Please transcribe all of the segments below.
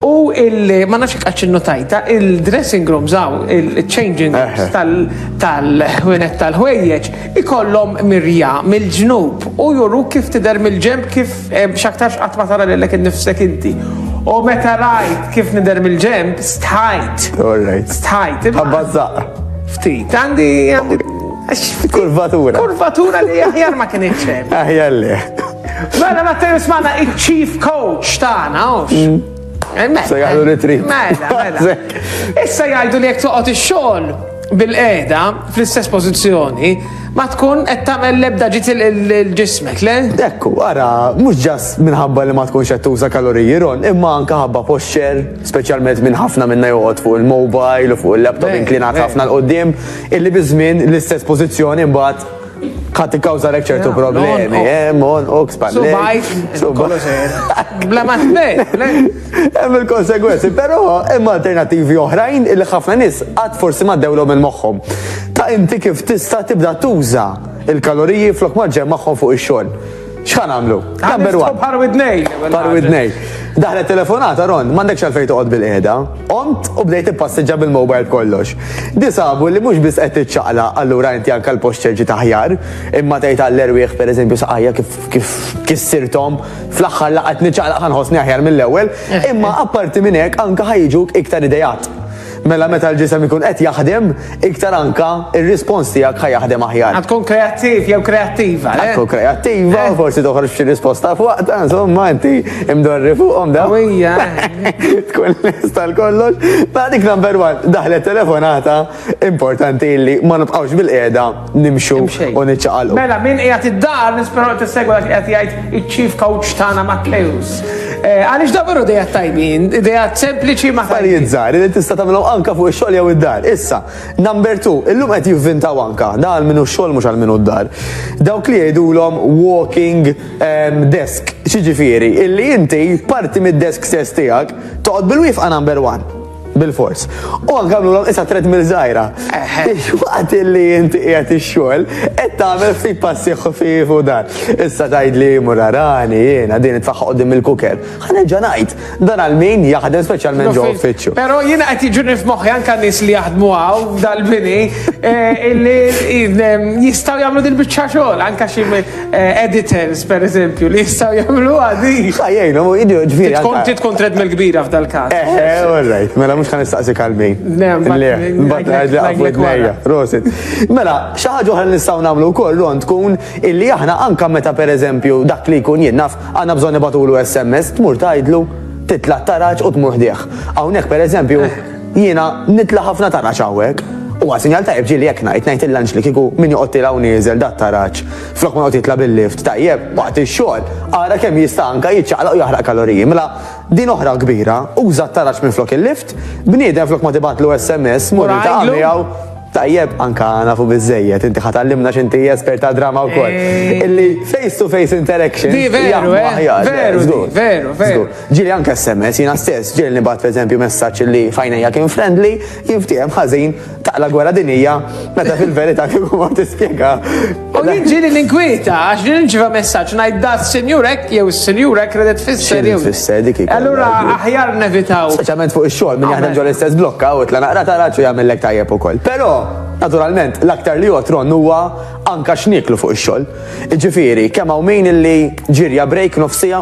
U ma nafx għax notajta, il-dressing rooms għaw, il-changing rooms tal-ħwenet tal-ħwejjeġ, ikollhom mirja mill-ġnub u juru kif tidher mill-ġemb kif xaktarx qatt ma tara lilek innifsek inti. U meta rajt kif nidher mill-ġemb, stħajt. Stħajt. Abbazzaq. Ftit, għandi kurvatura. Kurvatura li aħjar ma kienx hemm. Aħjar li. Mela ma tismana il-chief coach tagħna, Sa jgħidu retreat. Mela. Issa jgħidu li jekk toqgħod ix-xogħol bil-qiegħda fl-istess pożizzjoni ma tkun qed tagħmel l-ebda ġiet il-ġismek, le? Ekku, ara, mhux ġas minħabba li ma tkunx qed tuża kaloriji ron, imma anke ħabba posture, speċjalment minn ħafna minna joqgħod fuq il-mobile u fuq il-laptop inklinat ħafna l-qoddim, illi biżmien l-istess pożizzjoni mbagħad ħadd ikkawżalek ċertu problemi, mon, oks, palli. Bla ma hemm il-konsegwenzi, però hemm alternattivi oħrajn illi ħafna nies qatt forsi ma ddewlhom il-moħħhom. Ta' inti kif tista' tibda tuża il-kaloriji flok ma ġemmagħhom fuq ix-xogħol. X'ħan għamlu? Number one. Parwidnej. Daħlet telefonata, Ron, m'għandekx għalfejn toqgħod bil-qiegħda. Qomt u bdejt ippassiġġa bil-mobile kollox. Disabu li mhux biss qed tiċċaqla allura inti anke l-posture ġi taħjar, imma tgħid għall-erwieħ pereżempju saqajja kif kissirthom fl-aħħar laqgħet niċċaqlaq ħanħossni aħjar mill-ewwel, imma apparti minn hekk anke ħajġuk iktar idejat. Mela meta l-ġisem ikun qed jaħdem, iktar anka ir-rispons tiegħek ħajaħdem aħjar. Tkun kreattiv jew kreattiva, Tkun kreattiva, forsi toħroġ xi risposta fuqha, insomma inti imdorri fuqhom da. Tkun lesta l-kollox. Ma dik number one, daħlet telefonata importanti li ma nibqgħux bil-qiegħda nimxu u niċċaqalqu. Mela min qiegħed id-dar nisperaw tissegwa qed jgħid iċ-chief coach tagħna Matteus. Għaliex daveru dejat tajbin, dejat sempliċi ma affarijiet żgħar li tista' tagħmilhom anka fuq ix-xogħol jew id-dar. Issa, number two, illum qed jivvintaw anka, da għal minnu x-xogħol mhux għal minnu d-dar. Dawk li jgħidulhom walking desk, xiġifieri, illi inti parti mid-desk stess tiegħek toqgħod bil-wifqa number one. Bil-fors. U għamlu issa 3 mil-żajra. Waqt illi inti qiegħed ix-xogħol, qed tagħmel ftit passi ħfief u dan. Issa tgħidli murarani jiena din itfaħħa qudiem il-kuker. Ħanerġa' ngħid, dan għal min jaħdem speċjalment ġo uffiċċju. Però jiena qed jiġuni f'moħħi anke nies li jaħdmu hawn dal-bini illi jistgħu jagħmlu din biċċa xogħol, anke xi editors pereżempju li jistgħu jagħmlu għadi. Ħajjejna mu ġifieri. Tkun treadmill kbira f'dal-każ. All right, mela mux kan nistaqsi kalmin. Rosit. Mela, xaħġu għal nistaw namlu kol ron tkun illi aħna anka meta per eżempju dak li jkun jinnaf għanna bżonni batulu SMS, tmur tajdlu titla taraċ u tmur ħdieħ. Hawnhekk per eżempju jiena nitla ħafna taraċ hawnhekk. U għasinjal tajb ġili jek najt il-lunch li kiku min joqotti law nieżel dat taraċ. Flok ma joqotti bil-lift, tajjeb, waqt il-xogħol, ara kemm jista' anka jiċċaqlaq u jaħraq kaloriji. Mela din oħra kbira, uża taraċ minn flok il-lift, bniedem flok ma tibatlu SMS, mur il-taqamijaw. Tajjeb, anka nafu bizzejiet, inti ħatallimna xinti esperta drama u koll. Illi face-to-face interaction. Di, veru. Ġili anka SMS, jina stess, ġili nibat per eżempju messaċ li fajnija kien friendly, jiftijem ħazin, taqla gwara dinija, meta fil-verita kien kumor tispiega. U jien ġili l-inkwieta, għax ġili nġiva messaċ, najt da s-senjurek, jew s-senjurek redet fisser. Fisser, dik allura aħjar nevitaw. Speċjalment fuq ix-xogħol min jaħdem ġol istess blokka u tla naqra taraċu jagħmellek tajjeb ukoll. Però naturalment, l-aktar li jotron huwa anka x'nieklu fuq ix-xogħol. Ġifieri, kemm hawn min illi ġirja break nofsija,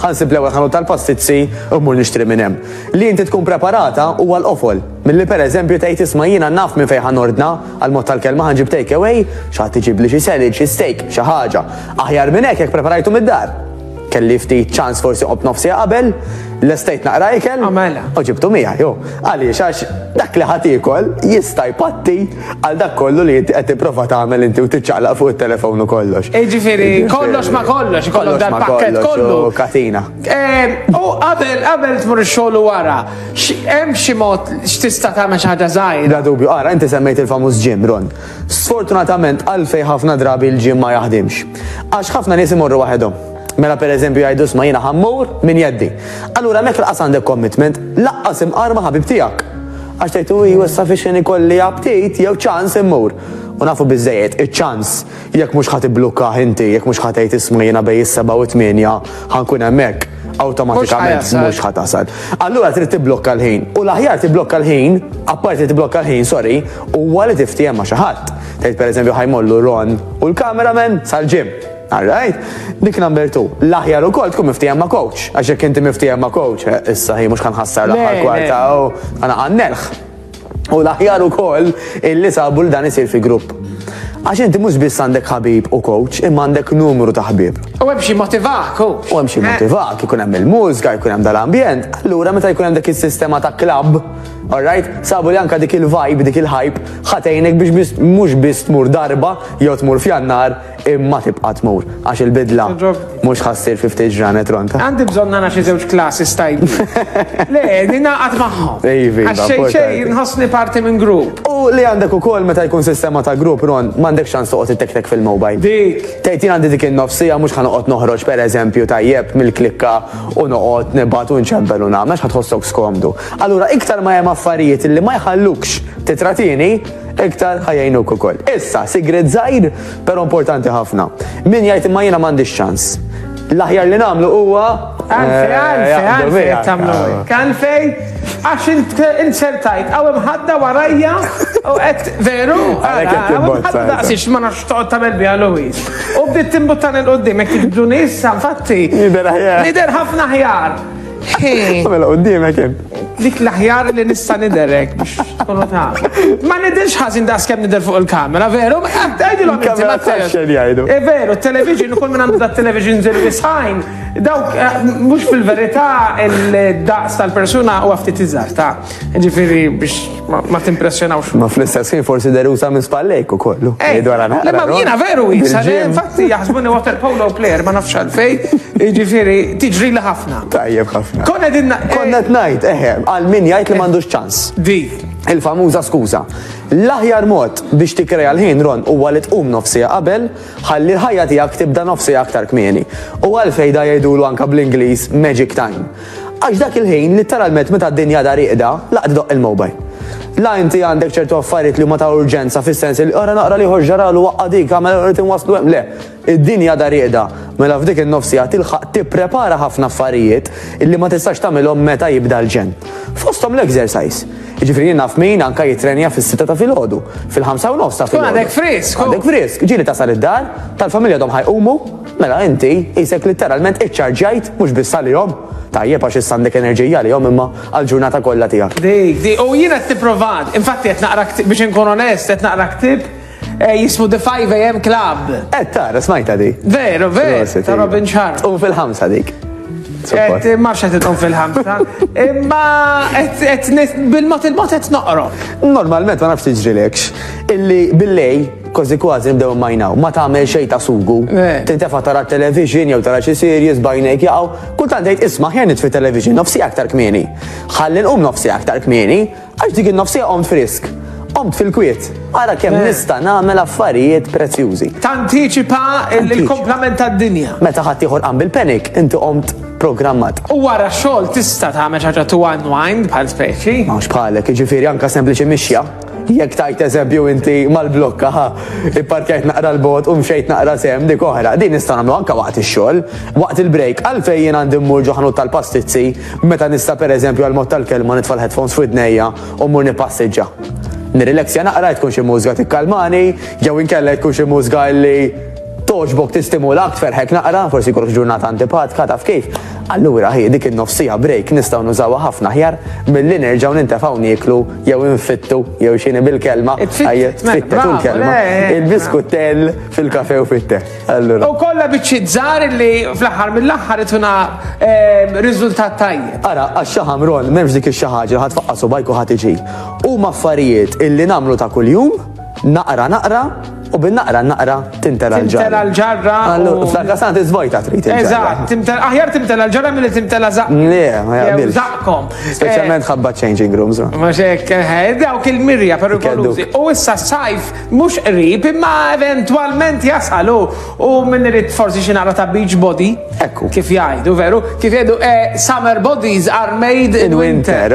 ħansib l-ewwel ħanut tal-pastizzi u mmur nixtri minn hemm. Li inti tkun preparata huwa l-qofol. Milli pereżempju tgħid isma' jiena naf minn fejn ħanordna għal mod tal-kelma ħanġib take away, x'ħadd iġib li xi selid, xi steak, xi ħaġa. Aħjar minn hekk jekk preparajtu mid-dar. Kelli ftit ċans forsi qob nofsija qabel, l-estate naqra ikel, u ġibtu mija, jo. Għaliex għax dak li ħatikol jista' jpatti għal dak kollu li qed tipprova tagħmel inti u tiċċaqlaq fuq it-telefon u kollox. Ġifieri, kollox ma kollox, ikollok dal-pakkett kollu. Katina. U qabel tmur ix-xogħol wara, hemm xi mod x'tista' tagħmel xi ħaġa żgħira. Bla dubju, ara inti semmejt il-famuż gym, Ron. Sfortunatament għalfejn ħafna drabi l-gym ma jaħdimx. Għax ħafna nies imorru waħedhom. Mela per eżempju jgħidu sma jiena ħammur min jeddi. Allura mek laqas għandek commitment, laqqas imqar ma' ħabib tiegħek. Għax tgħid huwa sufficient ikolli update jew ċans immur. U nafu biżejjed iċ-ċans jekk mhux ħadd iblukka inti, jekk mhux ħadd tgħid isma' jiena bejn is-7 u 8 ħankun hemmhekk. awtomatikament Mhux mhux ħatasal. Allura trid tibblokka l-ħin. U l-aħjar tibblokka l-ħin, apparti tibblokka l-ħin, sorry, huwa li tiftijem ma' xi ħadd. Tgħid pereżempju ħajmollu Ron u l-cameraman sal-ġim. Alright? Dik number 2. L-aħjar ukoll tkun miftijem ma' coach. Għax jekk inti miftijem ma' coach, issa ħi mhux ħanħassar l-aħħar kwarta u għana għannelħ. U l-aħjar ukoll illi sabu l-dan isir fi grupp. Għax inti mhux biss għandek ħabib u coach, imma għandek numru ta' ħbieb. U hemm xi motivak, coach. U hemm xi motivak, ikun hemm il-mużika, jkun hemm dal-ambjent. Allura meta jkun hemm dik is-sistema ta' klabb, alright, sabu li anka dik il-vibe, dik il-hype, ħatejnek biex mhux biss tmur darba jew tmur f'jannar imma tibqa' tmur. Għax il-bidla mhux ħassir 50 ġranet ronta. Għandi bżonn nagħna xi żewġ klassi stajbi. Le, ninaqgħod magħhom. Għax xejn nħossni parti minn grupp. U li għandek ukoll meta jkun sistema ta' grupp Ron, m'għandek xans toqgħod ittektek fil-mobile. Dik. Tgħid jien għandi dik in-nofsija mhux ħanoqgħod noħroġ pereżempju tajjeb mill-klikka u noqgħod nibgħat u nċempel u nagħmel għax ħatħossok skomdu. Allura iktar ma hemm affarijiet li ma jħallukx titratini, iktar ħajjajnuk ukoll. Issa, sigret żgħir, però importanti ħafna. Min jgħid imma jiena m'għandix ċans. L-aħjar li nagħmlu huwa Għalfej, tamlu. Għalfej, għax insertajt, għaw mħadda warajja, u għet veru, għaw mħadda daqsix ma nafx toqgħod tagħmel biha Louis. U bdiet timbuttan il-qoddim, jekk tibduni issa, infatti. Nider ħafna ħjar. Mela qoddimek hemm. Dik l-aħjar li nista' niderek biex tkunu taf. Ma nidirx ħażin daqs kemm nidher fuq il-kamera, veru? Għajdilhom inti ma jgħidu. Veru, television ukoll minn għandu dat-television design, dawk mhux fil-verità il-daqs tal-persuna huwa ftit iżgħar ta' ġifieri biex ma timpressjonawx. Ma fl-istess ħin forsi derusa minn spallejk ukoll. Ma jiena veru jisa, infatti jaħsbuni water polo player ma nafx għalfej, ġifieri tiġri li ħafna. Tajjeb ħafna. Konna ngħid, għal min jgħid li m'għandux ċans. Dik. Il-famuża skuża. L-aħjar mod biex tikreja l-ħin Ron huwa li tqum nofsija qabel, ħalli l-ħajja tiegħek tibda nofsija aktar kmieni. U għalfejn da jgħidulu anke bl-Ingliż magic time. Għax dak il-ħin literalment meta d-dinja dar iqda, laqt doq il-mobile. La inti għandek ċertu affarijiet li huma ta' urġenza fis-sens li ora naqra li ħorġaralu waqqa dik għamel qed inwasslu hemm. Le, id-dinja dar iqda. Mela f'dik in-nofsija tilħaq tipprepara ħafna affarijiet illi ma tistax tagħmilhom meta jibda l-ġen. Fosthom l-exercise. Jiġifieri naf min anke jitrenja fis-6 ta' filgħodu, fil-5 u nofs ta' filgħodu. Għandek frisk. Għandek frisk. Ġieli tasal id-dar, tal-familja dom ħajqumu, mela inti isek literalment iċċarġajt mhux biss għalihom. Tajjeb għax issa għandek enerġija li imma għal-ġurnata kollha tiegħek. Dik, u jiena qed tipprovat. Infatti qed naqra biex inkun onest, qed naqra ktib jismu The 5 AM Club. Tara, smajta di. Veru, ta' Robin Sharp. U fil-5 dik. Ma xed tqum fil-5. Imma bil-mod il-mod qed noqro. Normalment ma nafx tiġrilekx. Illi billej kważi kważi nibdew majnaw, ma tagħmel xejn ta' sugu. Tintefa' tara television jew tara xi series bajnek jaqgħu. Kultant tgħid isma' ħjar nitfi television nofsi aktar kmieni. Ħalli nqum nofsi aktar kmieni għax dik in-nofsija qomt frisk. Qomt fil-kwiet. Ara kemm nista' nagħmel affarijiet prezzjużi. Tantiċipa il-komplement tad-dinja. Meta ħadd ieħor qam bil-panic, inti qomt programmat. U wara xogħol tista' tagħmel ħaġa to unwind bħal speċi. Mhux bħalek, jiġifieri anke sempliċi mixja. Jekk tajt eżempju inti mal-blokka, ipparkjajt naqra l-bot u mxejt naqra sem dik oħra, din nista' nagħmlu anke waqt ix-xogħol, waqt il-break, għalfejn jien għandi mmur ġoħanut tal-pastizzi, meta nista' pereżempju għal mod tal-kelma nitfal headphones f'idnejja u mmur nippassiġġa. Nirrileksja naqra tkun xi mużika tikkalmani, jew inkella tkun xi mużika li toġbok tistimulak tferħek naqra, forsi jkollok ġurnata antipatika taf kif. Allura ħej dik in-nofsija break nistgħu nużawha ħafna ħjar milli nerġgħu nintefgħu nieklu jew infittu jew xini bil-kelma. Tfittet il-kelma. Il-biskutell fil-kafe u fit-te. Allura. U kollha biċċiet żgħar li fl-aħħar mill-aħħar ituna riżultat tajjeb. Ara, għax-xaħam Ron m'hemmx dik ix-xi ħaġa li ħatfaqqas u bajku ħadd iġi. Huma affarijiet illi nagħmlu ta' kuljum, naqra u bin-naqra tintela l-ġarra. Tintela l-ġarra. Fl-akka sant iżvojta trid. Eżatt, aħjar timtela l-ġarra milli timtela zaqkom. Le, ma jaqbilx. Zaqkom. Speċjalment ħabba changing rooms. Ma xek, dawk il-mirja perikolużi. U issa sajf mhux qrib imma eventwalment jasalu u min irid forsi xi naqra ta' beach body. Ekku. Kif jgħidu, veru? Kif jgħidu summer bodies are made in winter.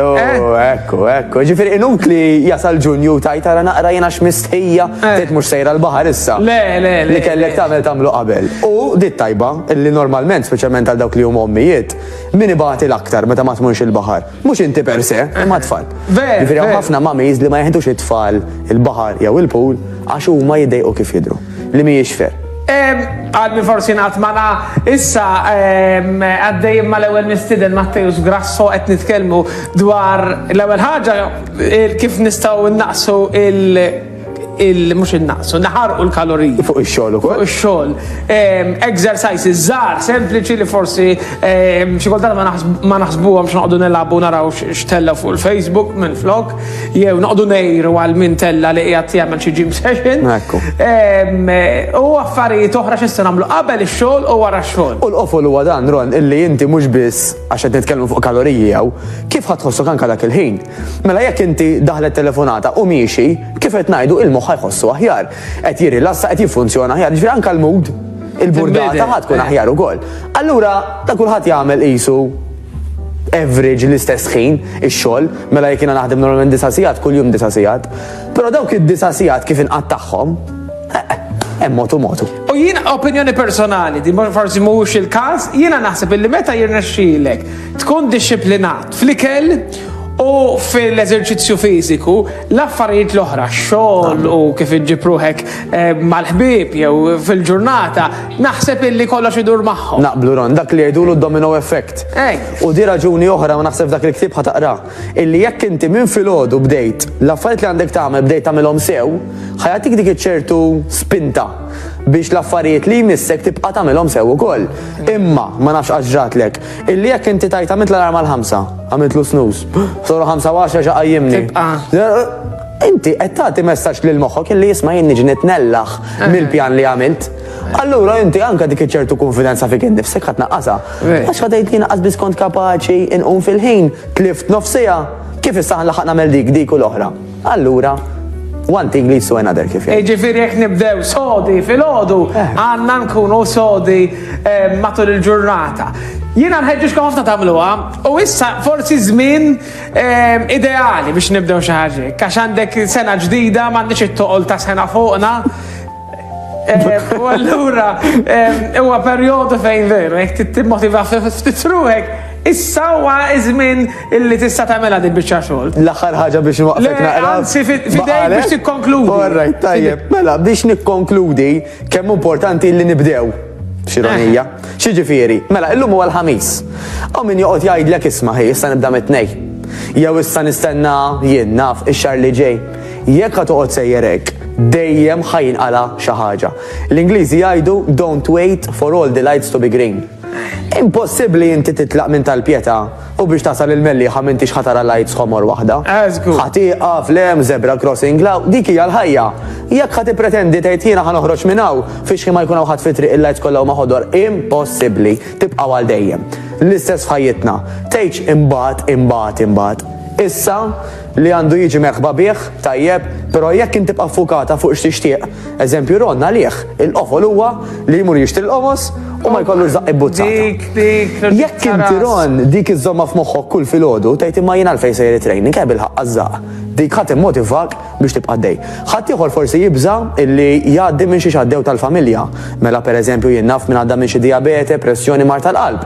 Ekku. Ġifieri inutli jasal Ġunju tajt ara naqra jiena x'mistħija, tgħid mhux sejra l il-baħar issa. Le. Li kellek tagħmlu qabel. U dit tajba, illi normalment, speċjalment għal dawk li huma ommijiet, min ibagħti l-aktar meta ma tmurx il-baħar. Mhux inti per se, imma tfal. Jiġifieri hawn ħafna mamiż li ma jeħdux it-tfal il-baħar jew il-pool għax huma jiddejqu kif jidhru. Li mhijiex fer. Għadmi forsi natmana issa għaddej ma l-ewel mistiden Mattejus Grasso qed nitkellmu dwar l-ewel ħaġa kif nistgħu naqsu mhux innaqsu, naħarqu l-kaloriji. Fuq ix-xogħol ukoll. Fuq ix-xogħol. Exercises żgħar, sempliċi li forsi xi kultant ma naħsbuhomx noqogħdu nilagħbu naraw x'tella fuq il-Facebook minn flok, jew noqogħdu ngħiru għal min tella li qiegħed jagħmel xi gym session. U affarijiet oħra x'issa nagħmlu qabel ix-xogħol u wara x-xogħol. U l-qofol huwa dan Ron illi inti mhux biss għax qed nitkellmu fuq kaloriji jew kif ħadd tħossok anke dak il-ħin. Mela jekk inti daħlet telefonata u miexi, kif qed ngħidu il-moħħ ħajħossu aħjar. Qed jirilassa qed jiffunzjona aħjar. Ġifieri anke l-mood il-burdata ħadd tkun aħjar ukoll. Allura ta' kulħadd jagħmel qisu average l-istess ħin ix-xogħol, mela jekk jiena naħdem normalment 9 sigħat kuljum 9 sigħat. Però dawk id-9 sigħat kif inqattaħħom hemm motu. U jiena opinjoni personali, di forsi mhuwiex il-każ, jiena naħseb illi meta jirnexxielek tkun dixxiplinat fl-ikel u fil-eżerċizzju fiżiku, l-affarijiet l-oħra, xogħol u kif iġġib ruħek mal-ħbieb jew fil-ġurnata, naħseb illi kollox idur magħhom. Naqblu Ron, dak li jgħidulu d-domino effect. U di raġuni oħra ma naħseb dak il-ktieb ħataqra. Illi jekk inti minn filgħodu bdejt, l-affarijiet li għandek tagħmel bdejt tagħmilhom sew, ħajatik dik iċ-ċertu spinta biex l-affarijiet li jmissek tibqa' tagħmilhom sew ukoll. Imma ma nafx għaġġatlek, illi jekk inti tajt għamilt l-alarm għal-5, għamiltlu snooze, soru 5:10 ġa qajjimni. Inti qed tagħti messaġġ lil moħħok illi jisma' jien niġi nitnellaħ mill-pjan li għamilt. Allura inti anke dik iċ-ċertu konfidenza fik innifsek ħadd naqqasha. Għax ħadejt li naqqas biss kont kapaċi inqum fil-ħin, tlift nofsija, kif issa ħanlaħaq nagħmel dik u l-oħra. Allura one thing leads to another kif jgħid. Ġifieri jekk nibdew sodi fil-għodu, għandna nkunu sodi matul il-ġurnata. Jiena nħeġġixkom ħafna tagħmluha u issa forsi żmien ideali biex nibdew xi ħaġa. Għax għandek sena ġdida m'għandix it-toqol ta' sena fuqna. U allura huwa perjodu fejn veru jekk timmotiva ftit ruħek. Issa huwa żmien illi tista' tagħmilha din biċċa xogħol. L-aħħar ħaġa biex nwaqfek naqra. Anzi fidejk biex tikkonkludi. Alright, tajjeb. Mela biex nikkonkludi kemm importanti li nibdew. X'ironija. Xiġifieri, mela illum huwa l-ħamis. Aw min joqgħod jgħidlek isma' ħej issa nibda mit-tnejn. Jew issa nistenna jien naf ix-xahar li ġej. Jekk ħad toqgħod sejjerek, dejjem ħajinqala xi ħaġa. L-Ingliżi jgħidu don't wait for all the lights to be green. Impossibbli inti titlaq minn tal-pjeta u biex tasal il-melliħa m'intix ħatara lights ħomor waħda. Ħatiqa flem, zebra crossing law, dik hija l-ħajja. Jekk ħati pretendi tgħid jiena ħanoħroġ minn hawn fiex ma jkun hawn ħadd fitriq il-lights kollha huma ħodor, impossibbli tibqa' għal dejjem. L-istess f'ħajjitna. Tgħidx imbagħad. Issa li għandu jiġi merħba bih, tajjeb, però jekk inti tibqa' fukata fuq x'tixtieq. Eżempju Ron għalih, il-qofol huwa li jmur jixtri l-qomos u ma jkollux żaqq ibbuzzata. Jekk inti Ron dik iżomma f'moħħok kull filgħodu tgħid imma jien għalfejn sejri training hemm il-ħaqqa żaq. Dik ħadd immotivak biex tibqa' dej. Ħadd ieħor forsi jibża illi jgħaddi minn xi xaddew tal-familja. Mela pereżempju jien naf min għadda minn xi dijabete, pressjoni, mar tal-qalb.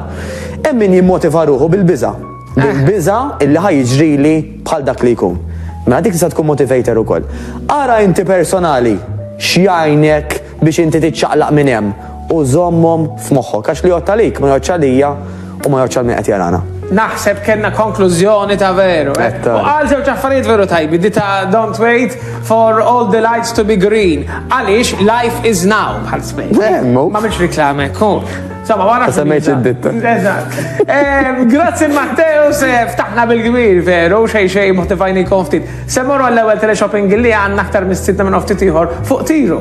Hemm min jimmotiva ruħu bil-biża'. Bil-biża' illi ħajġrili bħal dak li jkun. Mela dik tista' tkun motivator ukoll. Ara inti personali x'jgħinek biex inti tiċċaqlaq minn hemm u żommhom f'moħħok għax li jgħod għalik ma jgħodx għalija u ma jgħodx għal min qed jarana. Naħseb kellna konklużjoni ta' veru. U għal żewġ affarijiet veru tajbi, di ta' don't wait for all the lights to be green. Għaliex life is now bħal smejt. Ma mhix riklame, kun. Insomma, wara semmejt id-ditta. Grazzi Matteus, ftaħna bil-kbir veru, xejn motivajni konftit. Semmorru għall-ewwel teleshopping li għandna aktar mis-sitta minn ftit ieħor fuq tiru.